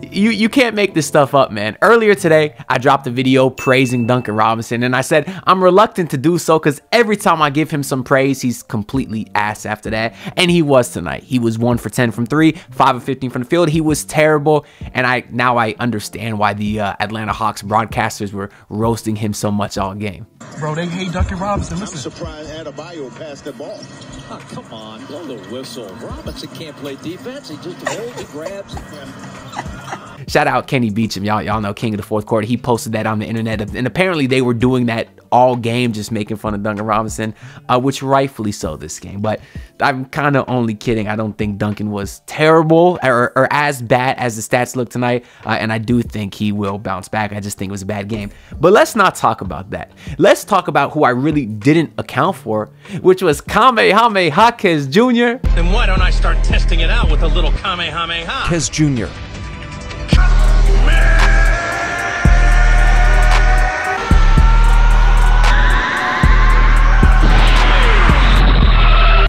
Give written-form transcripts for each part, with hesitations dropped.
You can't make this stuff up, man. Earlier today, I dropped a video praising Duncan Robinson, and I said I'm reluctant to do so because every time I give him some praise, he's completely ass after that. And he was tonight. He was 1 for 10 from 3, 5 of 15 from the field. He was terrible, and now I understand why the Atlanta Hawks broadcasters were roasting him so much all game. Bro, they hate Duncan Robinson. Listen. I'm surprised Adebayo passed the ball. Oh, come on, blow the whistle. Robinson can't play defense. He just holds, he grabs. Shout out Kenny Beecham. Y'all know King of the Fourth Quarter. He posted that on the internet, and apparently they were doing that all game, just making fun of Duncan Robinson, which rightfully so this game. But I'm kind of only kidding. I don't think Duncan was terrible or as bad as the stats look tonight, and I do think he will bounce back. I just think it was a bad game. But let's not talk about that. Let's talk about who I really didn't account for, which was Jaime Jaquez Jr. Then why don't I start testing it out with a little Kamehameha? Jaquez Jr.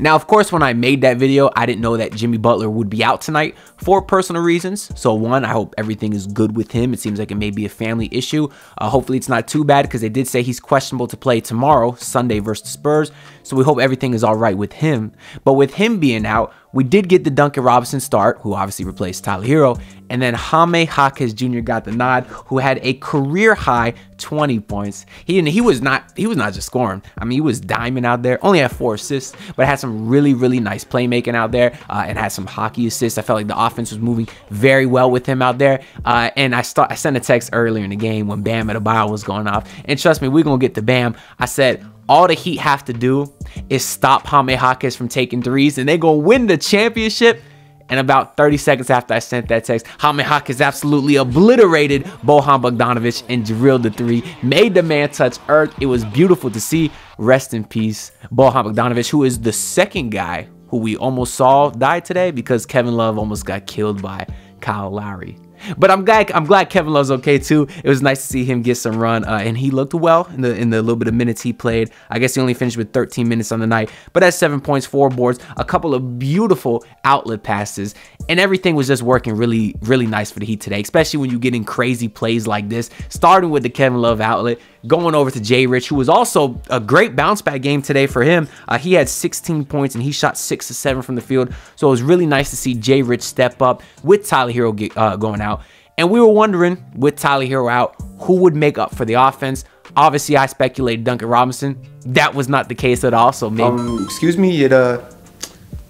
Now, of course, when I made that video, I didn't know that Jimmy Butler would be out tonight for personal reasons. So one, I hope everything is good with him. It seems like it may be a family issue. Hopefully it's not too bad because they did say he's questionable to play tomorrow, Sunday versus Spurs. So we hope everything is all right with him. But with him being out, we did get the Duncan Robinson start, who obviously replaced Tyler Herro, and then Jaime Jaquez Jr. got the nod, who had a career high 20 points. He was not just scoring. I mean, he was diming out there. Only had 4 assists, but had some really nice playmaking out there, and had some hockey assists. I felt like the offense was moving very well with him out there. And I sent a text earlier in the game when Bam Adebayo was going off, and trust me, we're gonna get to Bam. I said, all the Heat have to do is stop Jaime Jaquez from taking threes, and they're going to win the championship. And about 30 seconds after I sent that text, Jaime Jaquez absolutely obliterated Bojan Bogdanovic and drilled the 3, made the man touch earth. It was beautiful to see. Rest in peace, Bojan Bogdanovic, who is the second guy who we almost saw die today because Kevin Love almost got killed by Kyle Lowry. But I'm glad Kevin Love's okay too. It was nice to see him get some run, and he looked well in the little bit of minutes he played. I guess he only finished with 13 minutes on the night, but that's 7 points, 4 boards, a couple of beautiful outlet passes, and everything was just working really nice for the Heat today, especially when you're getting crazy plays like this, starting with the Kevin Love outlet, going over to Jay Rich, who was also a great bounce back game today for him. He had 16 points and he shot 6 of 7 from the field. So it was really nice to see Jay Rich step up with Tyler Herro going out. And we were wondering, with Tyler Herro out, who would make up for the offense. Obviously, I speculated Duncan Robinson. That was not the case at all. So maybe, excuse me, it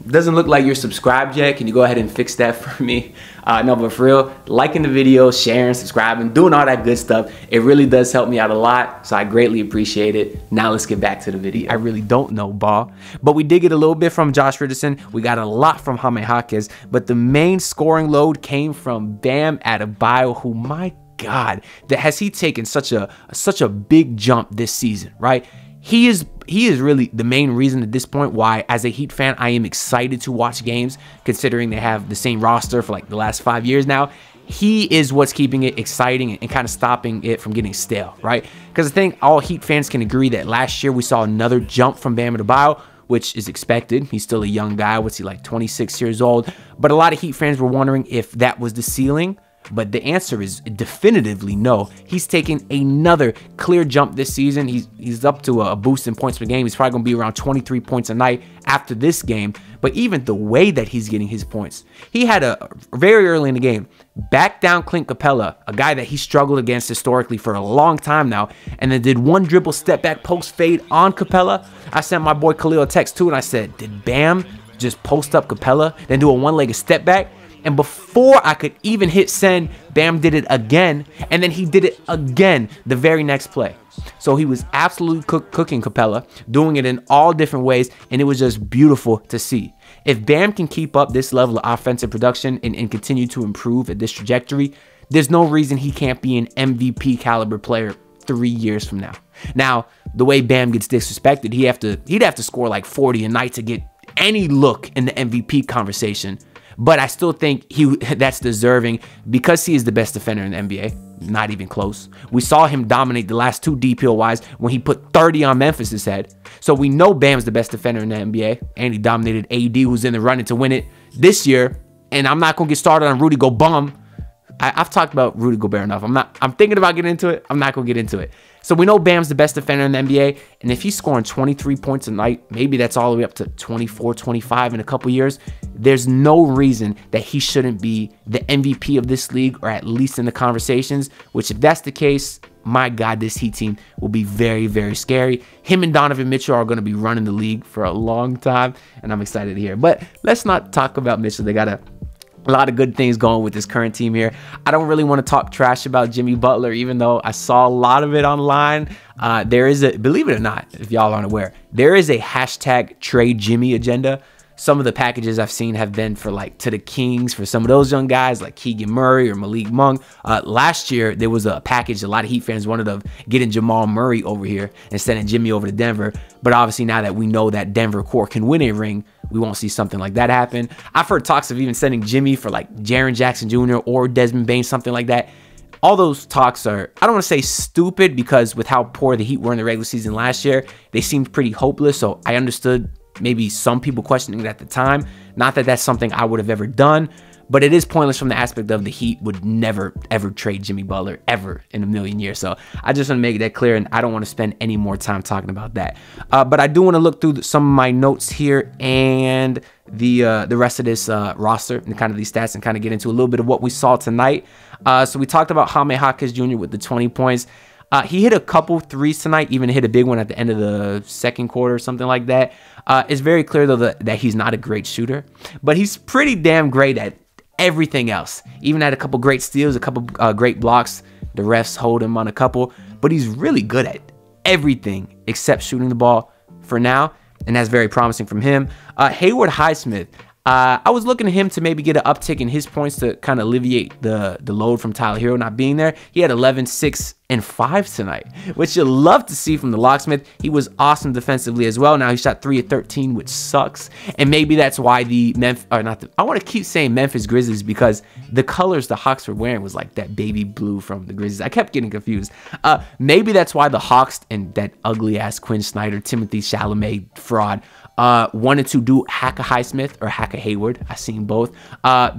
doesn't look like you're subscribed yet. Can you go ahead and fix that for me? No, but for real, liking the video, sharing, subscribing, doing all that good stuff, it really does help me out a lot. So I greatly appreciate it. Now let's get back to the video. I really don't know ball, but we did get a little bit from Josh Richardson. We got a lot from Jaime Jaquez, but the main scoring load came from Bam Adebayo, who, my God, has he taken such a big jump this season, right? He is really the main reason at this point why, as a Heat fan, I am excited to watch games, considering they have the same roster for like the last 5 years now. He is what's keeping it exciting and kind of stopping it from getting stale, right? Because I think all Heat fans can agree that last year we saw another jump from Bam Adebayo, which is expected. He's still a young guy. What's he, like 26 years old? But a lot of Heat fans were wondering if that was the ceiling. But the answer is definitively no. He's taking another clear jump this season. He's up to a boost in points per game. He's probably going to be around 23 points a night after this game. But even the way that he's getting his points, he had a very early in the game, back down Clint Capella, a guy that he struggled against historically for a long time now, and then did one dribble step back post fade on Capella. I sent my boy Khalil a text too, and I said, did Bam just post up Capella, then do a one-legged step back? And before I could even hit send, Bam did it again, and then he did it again the very next play. So he was absolutely cooking Capella, doing it in all different ways, and it was just beautiful to see. If Bam can keep up this level of offensive production and continue to improve at this trajectory, there's no reason he can't be an MVP caliber player 3 years from now. Now, the way Bam gets disrespected, he'd have to score like 40 a night to get any look in the MVP conversation. But I still think that's deserving because he is the best defender in the NBA. Not even close. We saw him dominate the last 2 DPOYs when he put 30 on Memphis' head. So we know Bam's the best defender in the NBA. And he dominated AD, who's in the running to win it this year. And I'm not going to get started on Rudy Gobert. I've talked about Rudy Gobert enough. I'm thinking about getting into it. I'm not going to get into it. So we know Bam's the best defender in the NBA, and if he's scoring 23 points a night, maybe that's all the way up to 24, 25 in a couple years, there's no reason that he shouldn't be the MVP of this league, or at least in the conversations, which if that's the case, my God, this Heat team will be very, very scary. Him and Donovan Mitchell are going to be running the league for a long time, and I'm excited to hear. But let's not talk about Mitchell. They got a lot of good things going with this current team here. I don't really want to talk trash about Jimmy Butler, even though I saw a lot of it online. There is a, believe it or not, if y'all aren't aware, there is a hashtag trade Jimmy agenda. Some of the packages I've seen have been for like to the Kings for some of those young guys like Keegan Murray or Malik Monk. Last year, there was a package a lot of Heat fans wanted of getting Jamal Murray over here and sending Jimmy over to Denver. But obviously now that we know that Denver core can win a ring, we won't see something like that happen. I've heard talks of even sending Jimmy for like Jaren Jackson Jr. or Desmond Bane, something like that. All those talks are, I don't want to say stupid, because with how poor the Heat were in the regular season last year, they seemed pretty hopeless. So I understood maybe some people questioning it at the time. Not that that's something I would have ever done, but it is pointless from the aspect of the Heat would never, ever trade Jimmy Butler ever in a million years. So I just want to make that clear, and I don't want to spend any more time talking about that. But I do want to look through some of my notes here and the rest of this roster and kind of these stats and kind of get into a little bit of what we saw tonight. So we talked about Jaime Jaquez Jr. with the 20 points. He hit a couple threes tonight, even hit a big one at the end of the second quarter or something like that. It's very clear, though, that he's not a great shooter, but he's pretty damn great at everything else. Even had a couple great steals, a couple great blocks. The refs hold him on a couple, but he's really good at everything except shooting the ball for now, and that's very promising from him. Haywood Highsmith. I was looking at him to maybe get an uptick in his points to kind of alleviate the load from Tyler Herro not being there. He had 11, 6, and 5 tonight, which you'll love to see from the locksmith. He was awesome defensively as well. Now he shot 3 of 13, which sucks. And maybe that's why the I want to keep saying Memphis Grizzlies, because the colors the Hawks were wearing was like that baby blue from the Grizzlies. I kept getting confused. Maybe that's why the Hawks and that ugly ass Quinn Snyder, Timothy Chalamet fraud wanted to do Hacka Highsmith or Hacka Hayward. I've seen both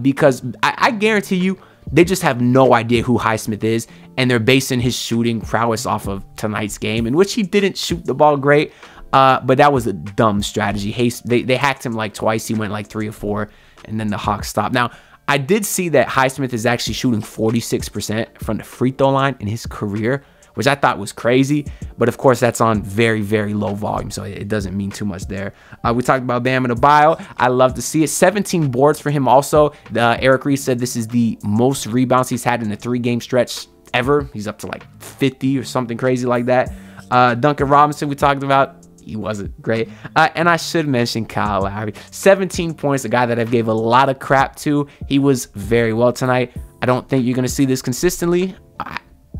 because I guarantee you they just have no idea who Highsmith is, and they're basing his shooting prowess off of tonight's game, in which he didn't shoot the ball great, but that was a dumb strategy. They hacked him like twice. He went like 3 or 4, and then the Hawks stopped. Now, I did see that Highsmith is actually shooting 46% from the free throw line in his career, which I thought was crazy. But of course, that's on very, very low volume, so it doesn't mean too much there. We talked about Bam Adebayo. I love to see it. 17 boards for him also. Eric Reese said this is the most rebounds he's had in a 3-game stretch ever. He's up to like 50 or something crazy like that. Duncan Robinson, we talked about. He wasn't great. And I should mention Kyle Lowry. 17 points, a guy that I've gave a lot of crap to. He was very well tonight. I don't think you're going to see this consistently.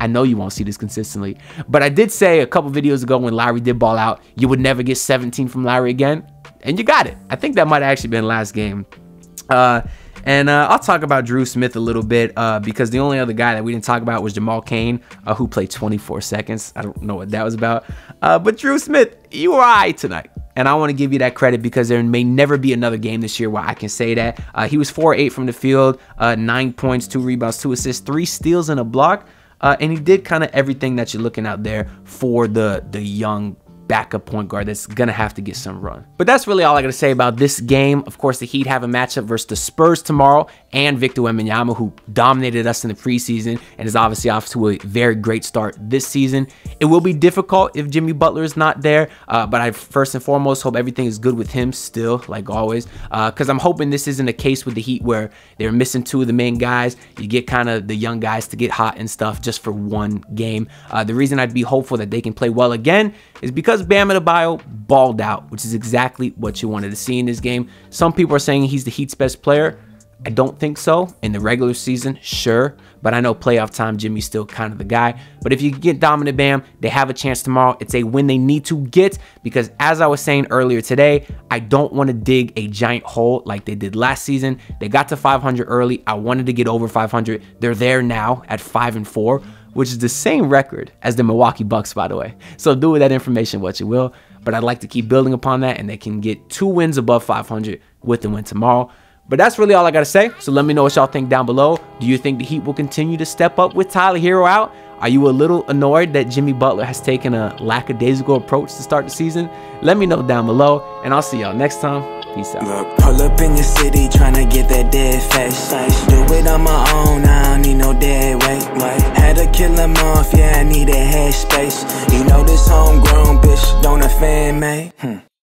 I know you won't see this consistently, but I did say a couple videos ago when Lowry did ball out, you would never get 17 from Lowry again, and you got it. I think that might have actually been last game. And I'll talk about Drew Smith a little bit because the only other guy that we didn't talk about was Jamal Cain, who played 24 seconds. I don't know what that was about. But Drew Smith, you were all right tonight. And I want to give you that credit because there may never be another game this year where I can say that. He was 4-8 from the field, 9 points, 2 rebounds, 2 assists, 3 steals, and a block. And he did kind of everything that you're looking out there for the young backup point guard that's gonna have to get some run. But that's really all I gotta say about this game. Of course, the Heat have a matchup versus the Spurs tomorrow, and Victor Wembanyama, who dominated us in the preseason and is obviously off to a very great start this season. It will be difficult if Jimmy Butler is not there, but I first and foremost hope everything is good with him still, like always, because I'm hoping this isn't a case with the Heat where they're missing 2 of the main guys. You get kind of the young guys to get hot and stuff just for 1 game. The reason I'd be hopeful that they can play well again is because Bam Adebayo balled out, which is exactly what you wanted to see in this game. Some people are saying he's the Heat's best player. I don't think so. In the regular season, sure, but I know playoff time, Jimmy's still kind of the guy. But if you get dominant Bam, they have a chance tomorrow. It's a win they need to get because, as I was saying earlier today, I don't want to dig a giant hole like they did last season. They got to 500 early. I wanted to get over 500. They're there now at 5-4. Which is the same record as the Milwaukee Bucks, by the way. So do with that information what you will. But I'd like to keep building upon that, and they can get 2 wins above 500 with the win tomorrow. But that's really all I got to say. So let me know what y'all think down below. Do you think the Heat will continue to step up with Tyler Herro out? Are you a little annoyed that Jimmy Butler has taken a lackadaisical approach to start the season? Let me know down below, and I'll see y'all next time. Peace out. Look, pull up in your city, tryna get that dead face. Do it on my own, I don't need no dead weight. Had to kill him off, yeah, I need a head space. You know this homegrown bitch don't offend me.